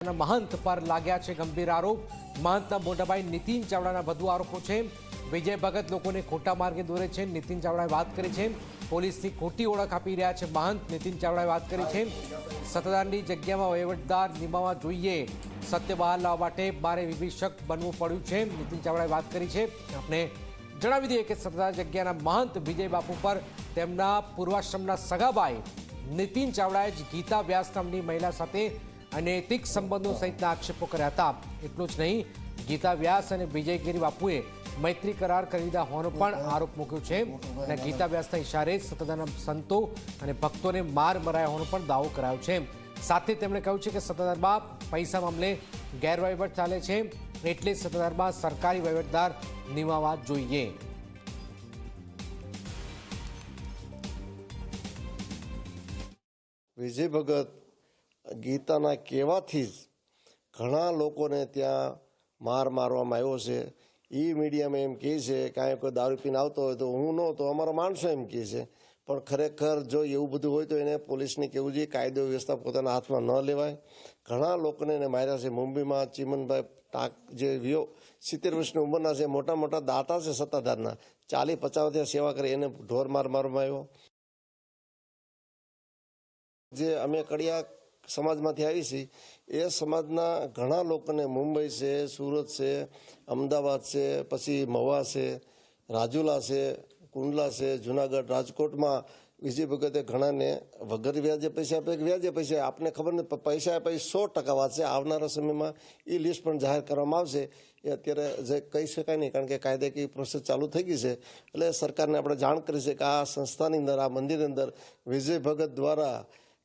ચાવડાના મહંત પર લાગ્યા છે ગંભીર આરોપ। મહંતના મોટાભાઈ નીતિન ચાવડાના વધુ આરોપો છે। વિજય ભગત લોકોને ખોટા માર્ગે દોરે છે, નીતિન ચાવડાએ વાત કરી છે। પોલીસની ખોટી ઓળખ આપી રહ્યા છે મહંત, નીતિન ચાવડાએ વાત કરી છે। સત્તાધારની જગ્યામાં વહીવટદાર નિમાવવા જોઈએ, સત્ય બહાર લાવવા માટે મારે વિભીષક બનવું પડ્યું છે, નીતિન ચાવડાએ વાત કરી છે। આપણે જણાવી દઈએ કે સત્તાધાર જગ્યાના મહંત વિજય બાપુ પર તેમના પૂર્વાશ્રમના સગાભાઈ નીતિન ચાવડાએ જ ગીતા વ્યાસ નામની મહિલા સાથે અનૈતિક સંબંધો સહિતના આક્ષેપો કર્યા હતા। એટલું જ નહીં, ગીતા વ્યાસ અને વિજયગીરી બાપુએ મૈત્રી કરાર કરી દીધા હોવાનો પણ આરોપ મૂક્યો છે અને ગીતા વ્યાસના ઇશારે સત્તાધારના સંતો અને ભક્તોને માર મરાયા હોવાનો પણ દાવો કરાયો છે। સાથે તેમણે કહ્યું છે કે સત્તાધારમાં પૈસા મામલે ગેરવહીવટ ચાલે છે, એટલે સત્તાધારમાં સરકારી વહીવટદાર નિમાવવા જોઈએ। વિજય ભગત ગીતાના કહેવાથી જ ઘણા લોકોને ત્યાં મારવામાં આવ્યો છે। એ મીડિયામાં એમ કહે છે કે કાંઈ કોઈ દારૂ પીને આવતો હોય તો હું ન તો અમારા માણસો એમ કહે છે, પણ ખરેખર જો એવું બધું હોય તો એને પોલીસને કહેવું જોઈએ, કાયદો વ્યવસ્થા પોતાના હાથમાં ન લેવાય। ઘણા લોકોને એને માર્યા છે। મુંબઈમાં ચીમનભાઈ ટાંક જે 70 વર્ષની ઉંમરના છે, મોટા મોટા દાતા છે સત્તાધારના, 40-50 વર્ષથી સેવા કરી, એને ઢોર મારવામાં આવ્યો। જે અમે કડિયા સમાજમાંથી આવી છીએ એ સમાજના ઘણા લોકોને મુંબઈ છે, સુરત છે, અમદાવાદ છે, પછી મહુવા છે, રાજુલા છે, કુંડલા છે, જુનાગઢ, રાજકોટમાં વિજય ભગતે ઘણાને વગર વ્યાજે પૈસા આપે, વ્યાજે પૈસા આપને ખબર નહીં, પૈસા આપે 100% વાત છે। આવનારા સમયમાં એ લિસ્ટ પણ જાહેર કરવામાં આવશે। એ અત્યારે જે કહી શકાય નહીં, કારણ કે કાયદાકીય પ્રોસેસ ચાલુ થઈ ગઈ છે। એટલે સરકારને આપણે જાણ કરી છે કે આ સંસ્થાની અંદર, આ મંદિરની અંદર વિજય ભગત દ્વારા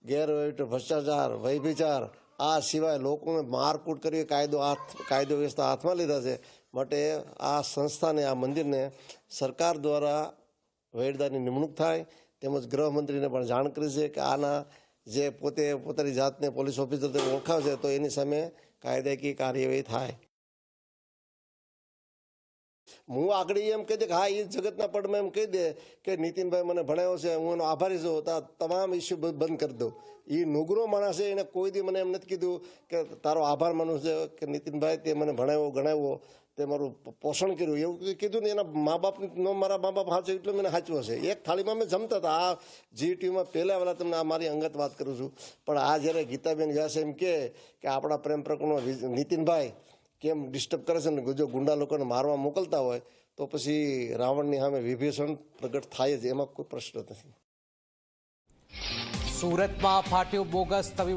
ગેરવહીવટ, ભ્રષ્ટાચાર, વૈભિચાર, આ સિવાય લોકોને મારકૂટ કરી કાયદો વ્યવસ્થા હાથમાં લીધા છે। માટે આ સંસ્થાને, આ મંદિરને સરકાર દ્વારા વહીવટદારની નિમણૂક થાય, તેમજ ગૃહમંત્રીને પણ જાણ કરી છે કે આના જે પોતાની જાતને પોલીસ ઓફિસર તરીકે ઓળખાવે છે તો એની સામે કાયદાકીય કાર્યવાહી થાય। હું આગળ એમ કહી દે કે હા, એ જગતના પડમાં એમ કહી દે કે નીતિનભાઈ મને ભણાવ્યો છે, હું એનો આભારી છું, તો તમામ ઇસ્યુ બંધ કરી દઉં। એ નુગરો માણસ છે, એને કોઈ દી મને એમ નથી કીધું કે તારો આભાર માનું છે કે નીતિનભાઈ તે મને ભણાવ્યો, ગણાવ્યો, તે મારું પોષણ કર્યું, એવું કીધું ને એના મા બાપ મારા મા બાપ સાચું એટલું મને સાચું હશે। એક થાળીમાં મેં જમતા હતા। આ GTVમાં પહેલા વેલા તમને આ મારી અંગત વાત કરું છું, પણ આ જ્યારે ગીતાબેન વ્યાસ એમ કે આપણા પ્રેમ પ્રકરણમાં નીતિનભાઈ કેમ ડિસ્ટર્બ કરે છે ને જો ગુંડા લોકોને મારવા મોકલતા હોય તો પછી રાવણની સામે વિભીષણ પ્રગટ થાય જ, એમાં કોઈ પ્રશ્ન નથી। સુરતમાં ફાટ્યો બોગસ તબીબ